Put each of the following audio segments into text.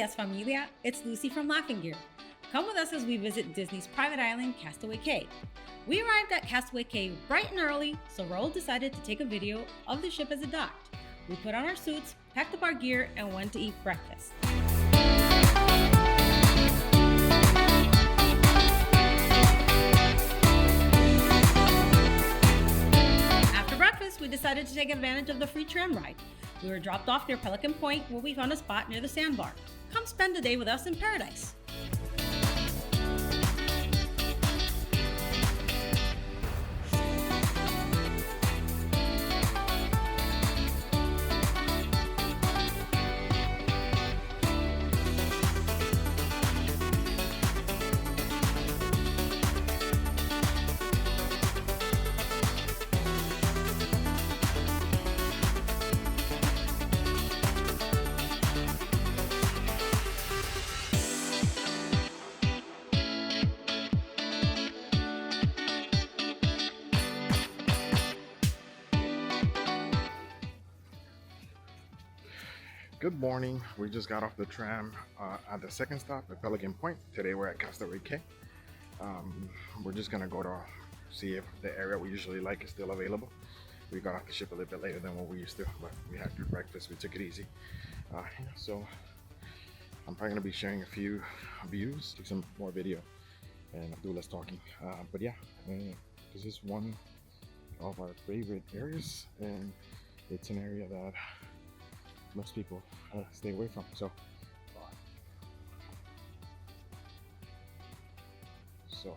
días, familia. It's Lucy from Laughing Gear. Come with us as we visit Disney's private island, Castaway Cay. We arrived at Castaway Cay bright and early, so Raúl decided to take a video of the ship as it docked. We put on our suits, packed up our gear, and went to eat breakfast. After breakfast, we decided to take advantage of the free tram ride. We were dropped off near Pelican Point, where we found a spot near the sandbar. Come spend the day with us in paradise. Good morning. We just got off the tram at the second stop at Pelican Point. Today we're at Castaway Cay. We're just gonna go to see if the area we usually like is still available. We got off the ship a little bit later than what we used to, but we had good breakfast. We took it easy. So I'm probably gonna be sharing a few views, take some more video, and do less talking. But yeah, this is one of our favorite areas, and it's an area that most people stay away from. So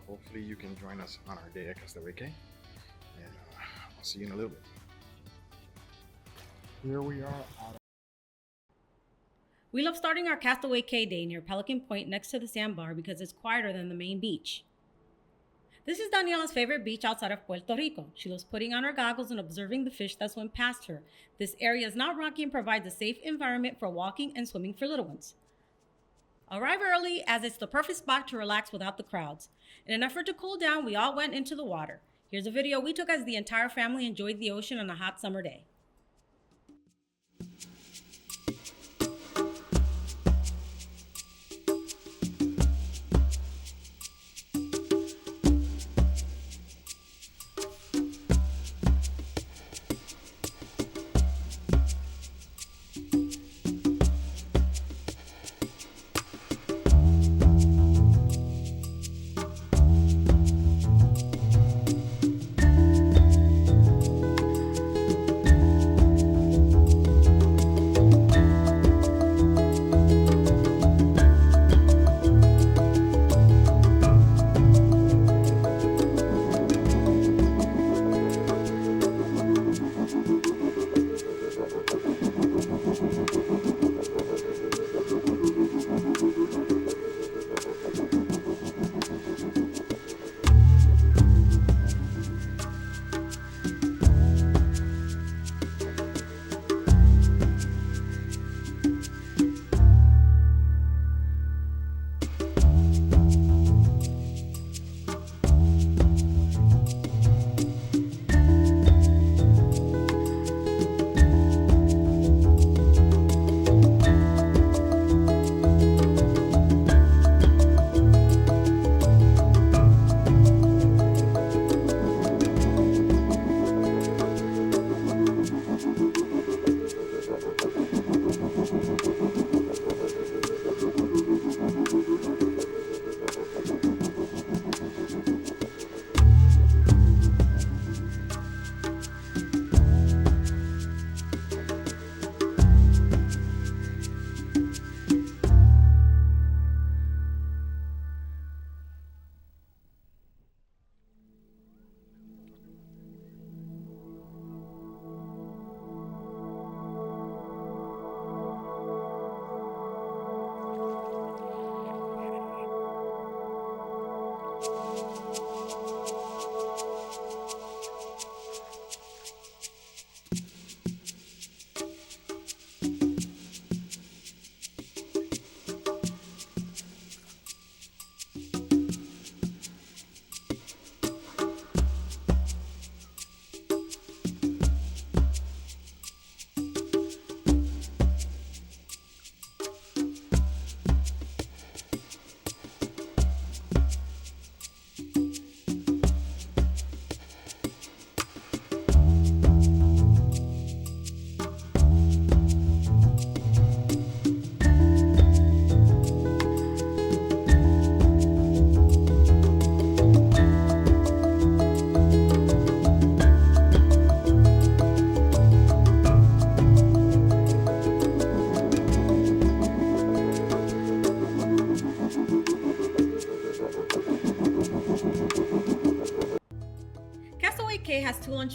hopefully you can join us on our day at Castaway Cay, and I'll see you in a little bit. Here we are. We love starting our Castaway Cay day near Pelican Point next to the sandbar because it's quieter than the main beach. This is Daniela's favorite beach outside of Puerto Rico. She loves putting on her goggles and observing the fish that swim past her. This area is not rocky and provides a safe environment for walking and swimming for little ones. Arrive early, as it's the perfect spot to relax without the crowds. In an effort to cool down, we all went into the water. Here's a video we took as the entire family enjoyed the ocean on a hot summer day.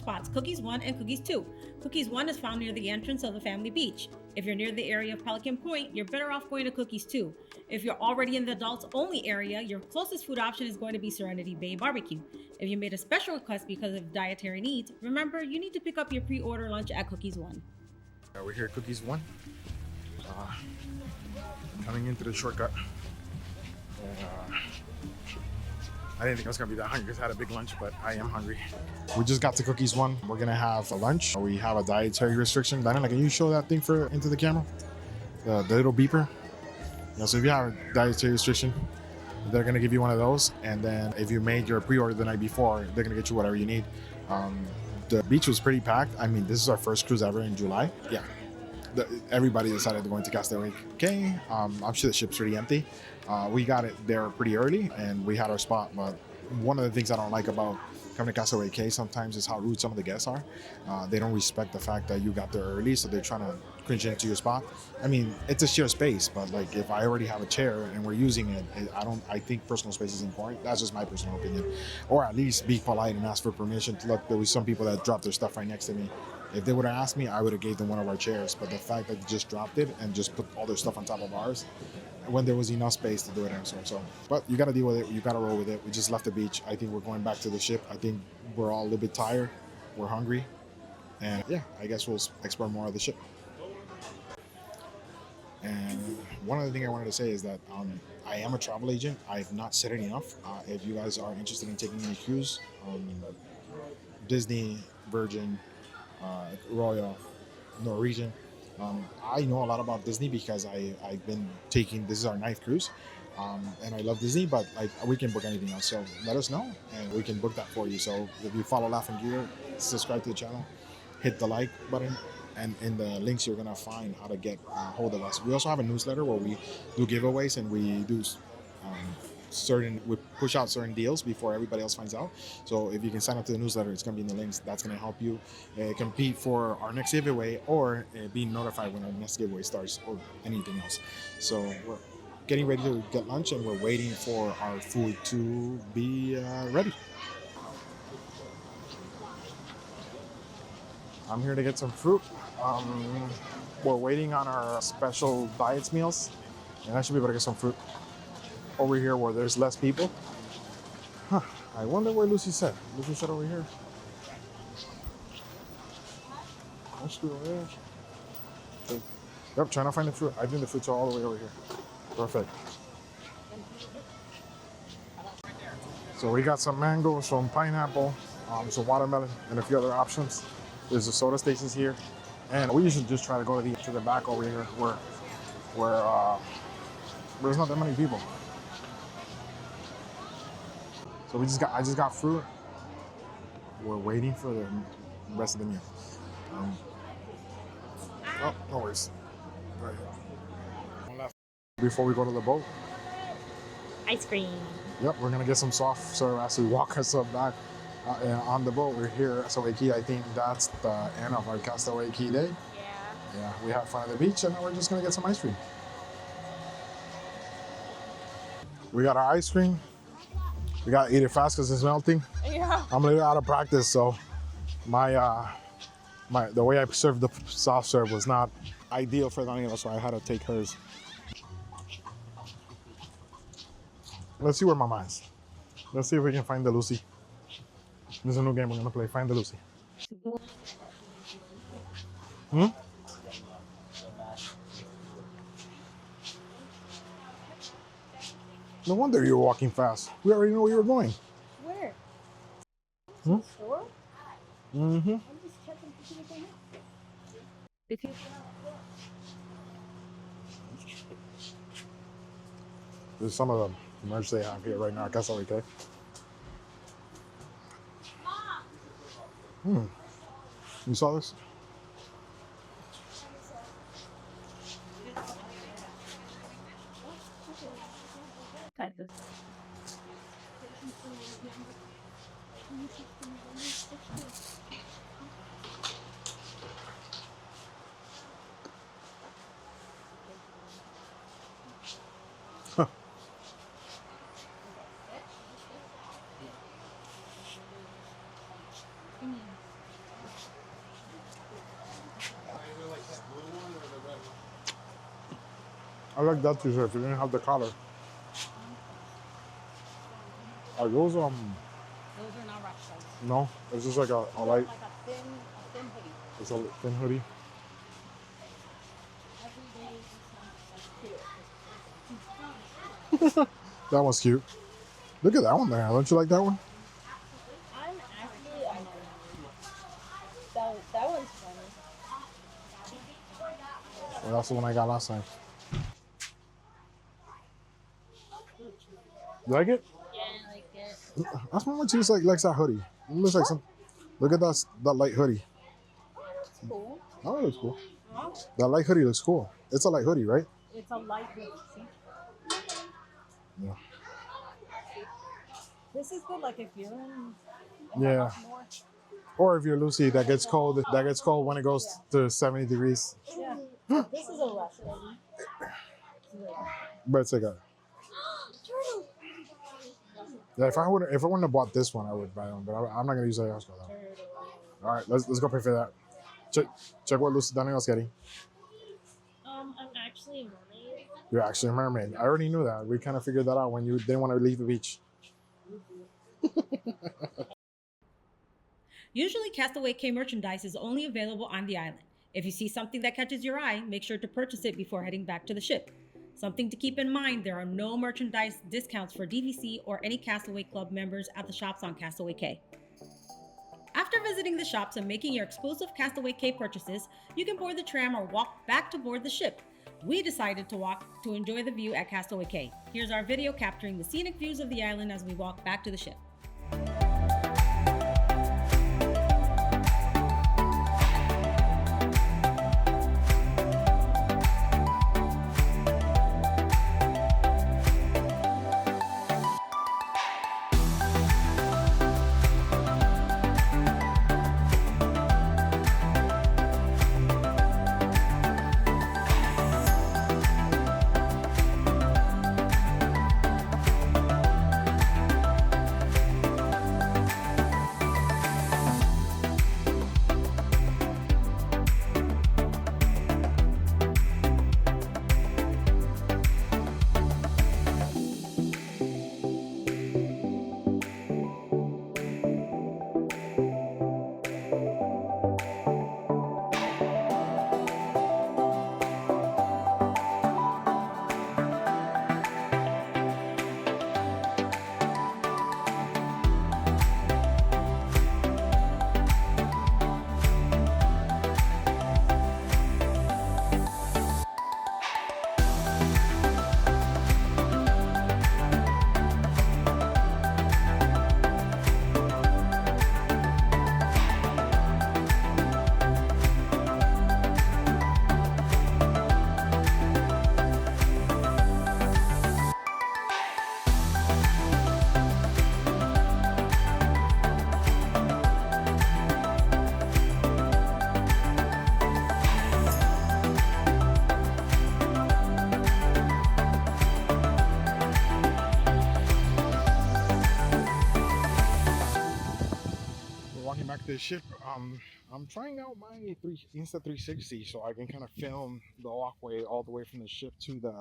spots, Cookies 1 and Cookies 2. Cookies 1 is found near the entrance of the family beach. If you're near the area of Pelican Point, you're better off going to Cookies 2. If you're already in the adults only area, your closest food option is going to be Serenity Bay Barbecue. If you made a special request because of dietary needs, remember you need to pick up your pre-order lunch at Cookies 1. We're here at Cookies 1. Coming into the shortcut. I didn't think I was gonna be that hungry because I had a big lunch, but I am hungry. We just got to Cookies 1. We're gonna have a lunch. We have a dietary restriction. Daniela, can you show that thing into the camera? The little beeper. So if you have a dietary restriction, they're gonna give you one of those. And then if you made your pre-order the night before, they're gonna get you whatever you need. The beach was pretty packed. I mean, this is our first cruise ever in July. Yeah. Everybody decided to go into Castaway Cay. I'm sure the ship's pretty empty. We got it there pretty early and we had our spot, but one of the things I don't like about coming to Castaway Cay sometimes is how rude some of the guests are. They don't respect the fact that you got there early, so they're trying to cringe into your spot. I mean, it's a shared space, but like if I already have a chair and we're using it, I think personal space is important. That's just my personal opinion. Or at least be polite and ask for permission. Look, there was some people that dropped their stuff right next to me. If they would have asked me, I would have gave them one of our chairs. But the fact that they just dropped it and just put all their stuff on top of ours, when there was enough space to do it answer. So, but you got to deal with it. You got to roll with it. We just left the beach. I think we're going back to the ship. I think we're all a little bit tired. We're hungry. And yeah, I guess we'll explore more of the ship. And one other thing I wanted to say is that I am a travel agent. I've not said it enough. If you guys are interested in taking any cruise, Disney, Virgin, Royal, Norwegian. I know a lot about Disney because I've been taking, this is our 9th cruise, and I love Disney, but we can book anything else. So let us know and we can book that for you. So if you follow Laughing Gear, subscribe to the channel, hit the like button, and in the links you're gonna find how to get hold of us. We also have a newsletter where we do giveaways and we do we push out certain deals before everybody else finds out. So if you can sign up to the newsletter, it's going to be in the links. That's going to help you compete for our next giveaway or be notified when our next giveaway starts or anything else. So we're getting ready to get lunch and we're waiting for our food to be ready. I'm here to get some fruit. We're waiting on our special diets meals and I should be able to get some fruit over here where there's less people. I wonder where Lucy said. Lucy said over here. Let's go over there. Okay. Yep, trying to find the fruit. I think the fruits are all the way over here. Perfect. So we got some mango, some pineapple, some watermelon, and a few other options. There's the soda stations here. And we usually just try to go to the back over here where there's not that many people. So I just got fruit. We're waiting for the rest of the meal. Oh, no worries. Right here. One last before we go to the boat. Ice cream. Yep, we're gonna get some soft serve as we walk ourselves back on the boat. We're here at Castaway Cay. I think that's the end of our Castaway Cay day. Yeah, we had fun at the beach and now we're just gonna get some ice cream. We got our ice cream. We gotta eat it fast because it's melting. Yeah. I'm a little out of practice, so the way I served the soft serve was not ideal for Daniela, so I had to take hers. Let's see where Mama is. Let's see if we can find the Lucy. This is a new game we're gonna play. Find the Lucy. No wonder you were walking fast. We already know where you were going. Where? Store? Mm-hmm. I'm just checking to see if they have. There's some of the merch they have here right now. Castaway Cay. You saw this? I like that t-shirt if you didn't have the collar. Are those Those are not rock stripes. no? It's just like a light. Like a thin hoodie. It's a thin hoodie. Every day is cute. That one's cute. Look at that one there. Don't you like that one? I'm actually that one's funny. Well, that's the one I got last time. You like it? Yeah, I like it. That's what my too likes that hoodie. It looks like some. Look at that light hoodie. It's cool. Oh, it looks cool. Huh? That light hoodie looks cool. It's a light hoodie, right? It's a light hoodie. See? Yeah. This is good, like if you're in Yeah. more. Or if you're Lucy, that gets cold. That gets cold when it goes to 70 degrees. Yeah. This is a less hoodie. But it's like a. Yeah, if I wouldn't have bought this one, I would buy one. But I'm not gonna use that Oscar though. All right, let's go pay for that. Check what Lucy Daniela's getting. I'm actually a mermaid. You're actually a mermaid. I already knew that. We kind of figured that out when you didn't want to leave the beach. Usually, Castaway Cay merchandise is only available on the island. If you see something that catches your eye, make sure to purchase it before heading back to the ship. Something to keep in mind, there are no merchandise discounts for DVC or any Castaway Club members at the shops on Castaway Cay. After visiting the shops and making your exclusive Castaway Cay purchases, you can board the tram or walk back to board the ship. We decided to walk to enjoy the view at Castaway Cay. Here's our video capturing the scenic views of the island as we walk back to the ship. Back to the ship. I'm trying out my Insta 360 so I can kind of film the walkway all the way from the ship to the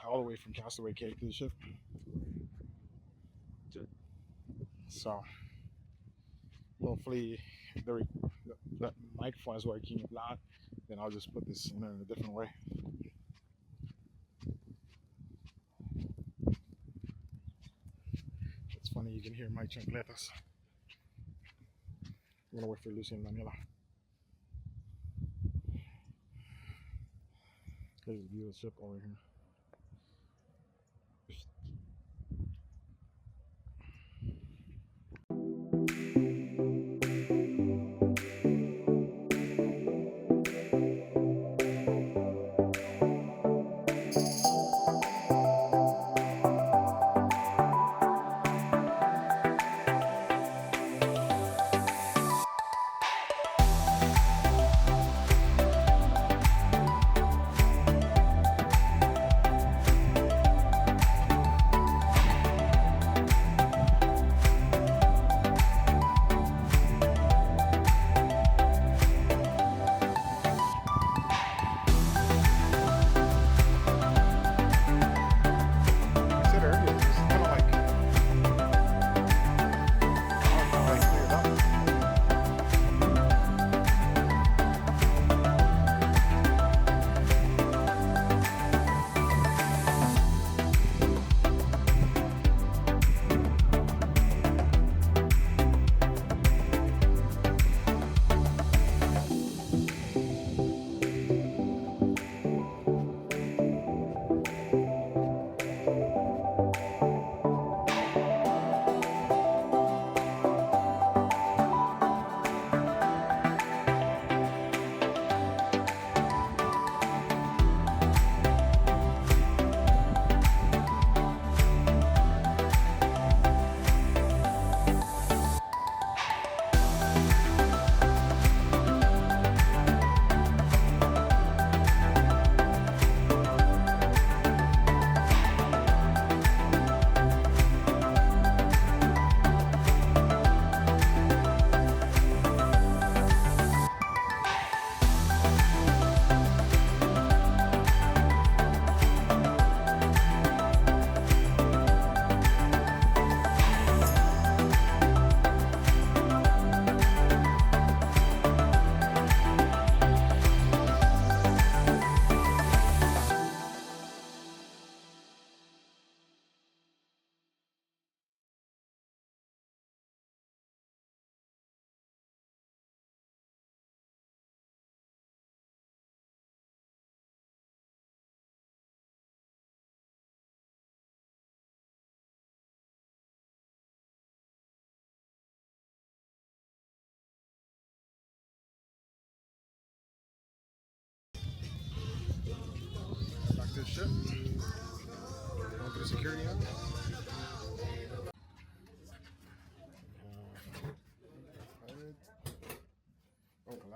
all the way from Castaway Cay to the ship. So hopefully the microphone is working. If not, then I'll just put this in a different way. It's funny, you can hear my chancletas. I'm gonna wait for Lucy and Daniela. Here's the view of the ship over here.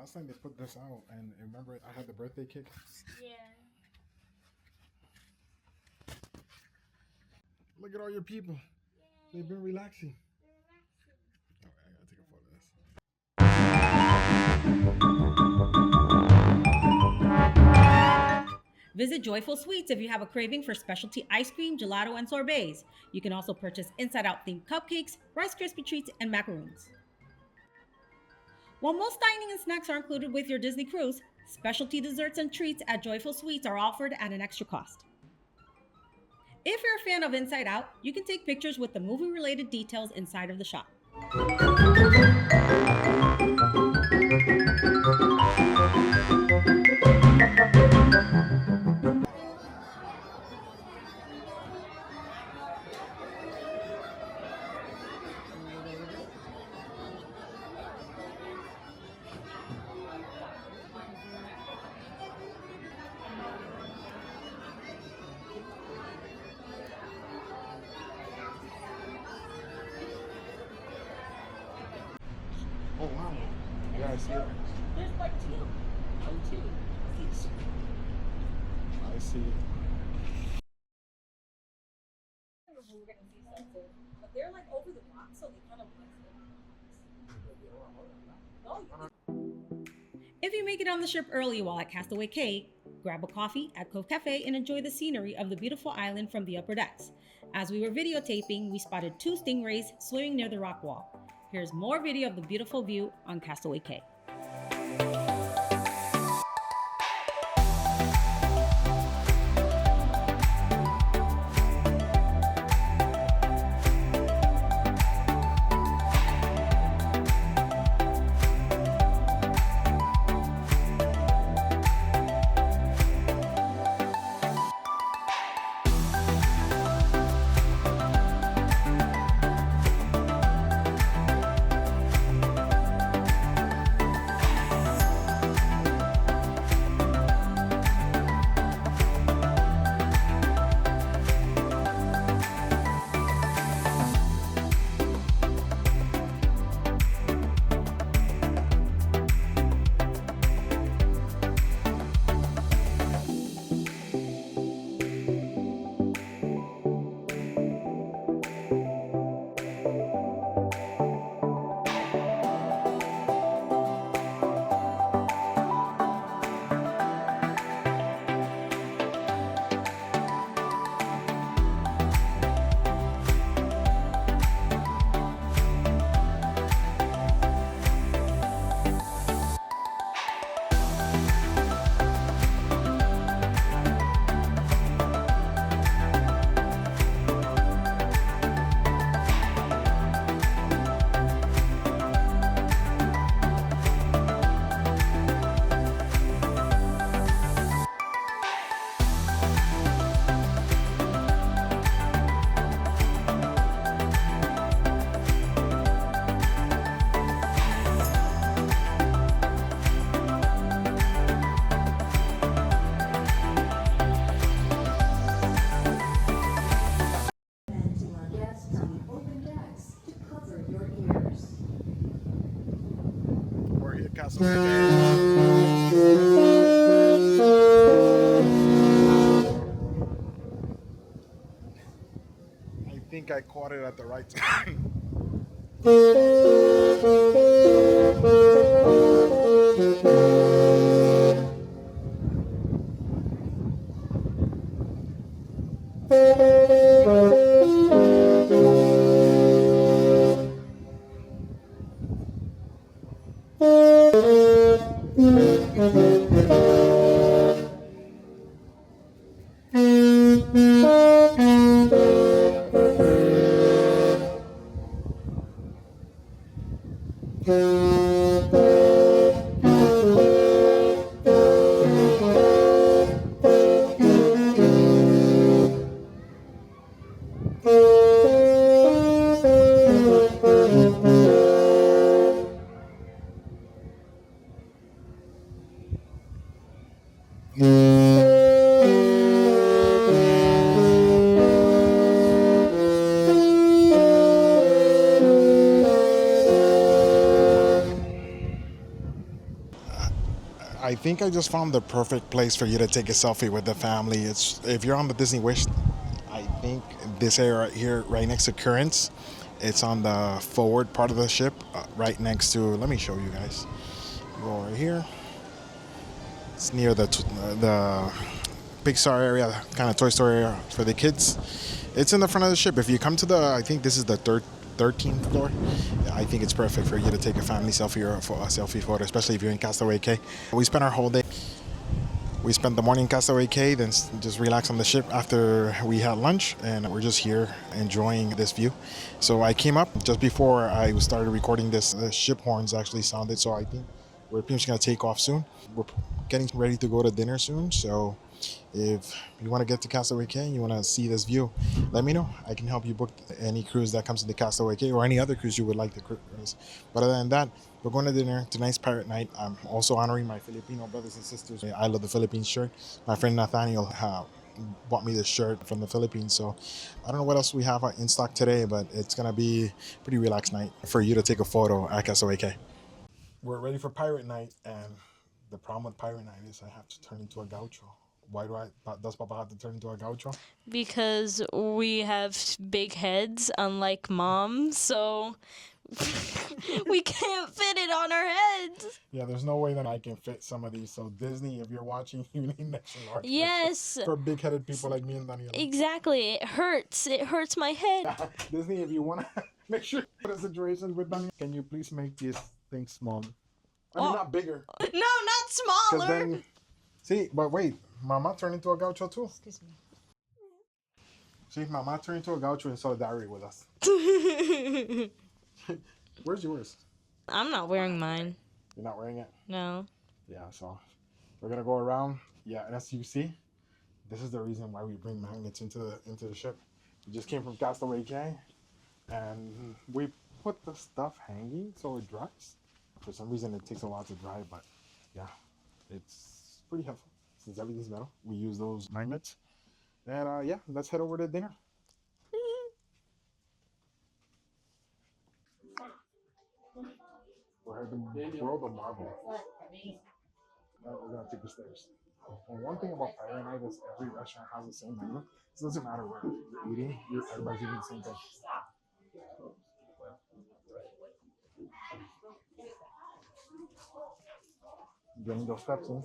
last time they put this out, and remember I had the birthday cake? Yeah. Look at all your people. They've been relaxing. They're relaxing. Alright, I gotta take a photo of this. Visit Joyful Sweets if you have a craving for specialty ice cream, gelato, and sorbets. You can also purchase inside-out themed cupcakes, Rice Krispie treats, and macaroons. While most dining and snacks are included with your Disney cruise, specialty desserts and treats at Joyful Sweets are offered at an extra cost. If you're a fan of Inside Out, you can take pictures with the movie-related details inside of the shop. Oh wow. Yeah, I see it. There's like two. Oh, two. I see it. We're gonna see something, but they're like over the rock, so they kind of If you make it on the ship early while at Castaway Cay, grab a coffee at Cove Cafe and enjoy the scenery of the beautiful island from the upper decks. As we were videotaping, we spotted 2 stingrays swimming near the rock wall. Here's more video of the beautiful view on Castaway Cay. We're here at Castaway Cay. I think I caught it at the right time. think I just found the perfect place for you to take a selfie with the family. It's if you're on the Disney Wish, I think this area right here, right next to Currents, it's on the forward part of the ship, right next to. Let me show you guys. Go right here. It's near the Pixar area, kind of Toy Story area for the kids. It's in the front of the ship. If you come to the, I think this is the 13th floor. I think it's perfect for you to take a family selfie or a selfie photo, especially if you're in Castaway Cay. We spent our whole day. We spent the morning in Castaway Cay, then just relax on the ship after we had lunch, and we're just here enjoying this view. So I came up just before I started recording this. The ship horns actually sounded, so I think we're pretty much going to take off soon. We're getting ready to go to dinner soon, so if you want to get to Castaway Cay and you want to see this view, let me know. I can help you book any cruise that comes to the Castaway Cay or any other cruise you would like to cruise. But other than that, we're going to dinner. Tonight's pirate night. I'm also honoring my Filipino brothers and sisters. I love the Philippines shirt. My friend Nathaniel bought me this shirt from the Philippines. So I don't know what else we have in stock today, but it's going to be a pretty relaxed night for you to take a photo at Castaway Cay. We're ready for pirate night, and the problem with pirate night is I have to turn into a gaucho. Why does Papa have to turn into a gaucho? Because we have big heads, unlike Mom, so we can't fit it on our heads. Yeah, there's no way that I can fit some of these. So Disney, if you're watching, you need extra large. Yes. For big-headed people like me and Daniela. Exactly. It hurts. It hurts my head. Disney, if you want to make sure for the situation with Daniela, can you please make this thing smaller? I mean, not bigger. No, not smaller. Then, see, but wait. Mama turned into a gaucho too. Excuse me. See, Mama turned into a gaucho in solidarity with us. Where's yours? I'm not wearing mine. You're not wearing it? No. Yeah, so we're gonna go around. Yeah, and as you see, this is the reason why we bring magnets into the ship. We just came from Castaway Cay, and we put the stuff hanging so it dries. For some reason, it takes a while to dry, but yeah, it's pretty helpful. Since everything's metal, we use those magnets. And yeah, let's head over to dinner. We're heading to World of Marvel. We're gonna take the stairs. And one thing about Pirate Night is every restaurant has the same menu. It doesn't matter where you're eating, everybody's eating the same thing. Getting those steps in.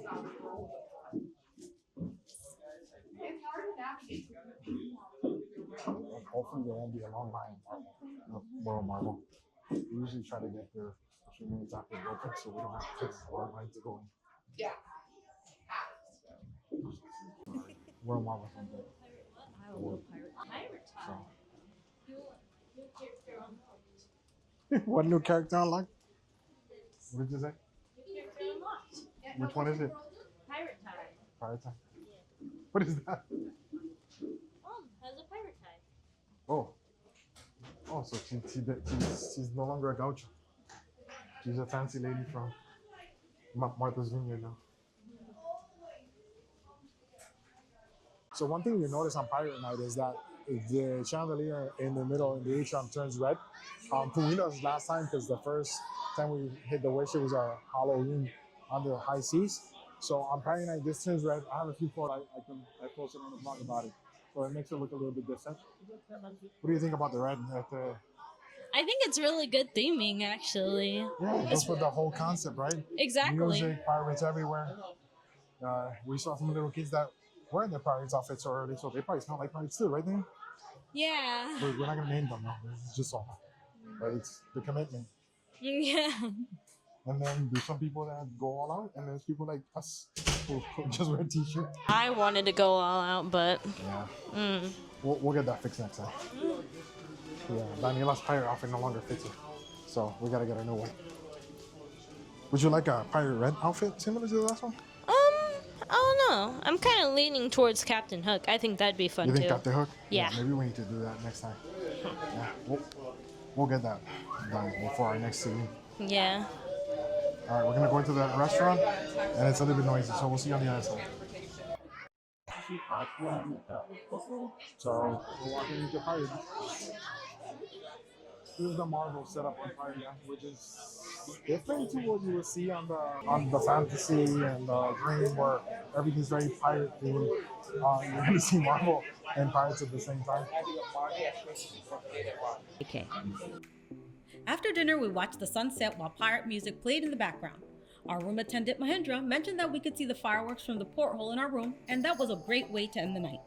Hopefully there won't be a long line of World Marvel. We usually try to get there a few minutes after it opens so we don't have to take a long line to go in. Yeah. World Marvel something. I love pirate time. What new character unlocked? What did you say? New character unlocked. Which one is it? Pirate time. Pirate time. What is that? Has a pirate tie. Oh. Oh, so she's no longer a gaucho. She's a fancy lady from Martha's Vineyard now. So one thing you notice on Pirate Night is that the chandelier in the middle in the atrium turns red. We noticed last time because the first time we hit the wish, it was our Halloween on the high seas. So on Pirate Night, this turns red. I have a few photos I posted on the blog about it. So it makes it look a little bit different. What do you think about the red? I think it's really good theming, actually. Yeah, that's what the whole concept, right? Exactly. Music, pirates everywhere. We saw some little kids that were in their pirates outfits already, so they probably smell like pirates too, right there? Yeah. We're not gonna name them, no. It's just all. But it's the commitment. Yeah. And then there's some people that go all out, and there's people like us who just wear a t-shirt. I wanted to go all out, but Yeah. We'll get that fixed next time. Yeah, Daniela's pirate outfit no longer fits her, so we gotta get a new one. Would you like a pirate red outfit similar to the last one? I don't know. I'm kind of leaning towards Captain Hook. I think that'd be fun You think too. Captain Hook? Yeah. Maybe we need to do that next time. Yeah, we'll get that done before our next scene. Yeah. All right, we're gonna go into the restaurant, and it's a little bit noisy, so we'll see you on the other side. So we're walking into pirate. Here's the Marvel setup on Pirate Yacht, which is different to what you would see on the fantasy and the dream, where everything's very pirate themed. You're going to see Marvel and pirates at the same time. Okay. After dinner, we watched the sunset while pirate music played in the background. Our room attendant Mahendra mentioned that we could see the fireworks from the porthole in our room, and that was a great way to end the night.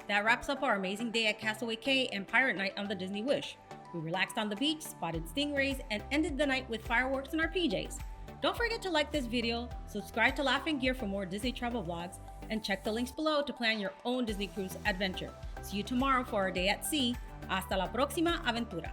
That wraps up our amazing day at Castaway Cay and Pirate Night on the Disney Wish. We relaxed on the beach, spotted stingrays, and ended the night with fireworks in our PJs. Don't forget to like this video, subscribe to Laughing Gear for more Disney travel vlogs, and check the links below to plan your own Disney cruise adventure. See you tomorrow for our day at sea. Hasta la próxima aventura.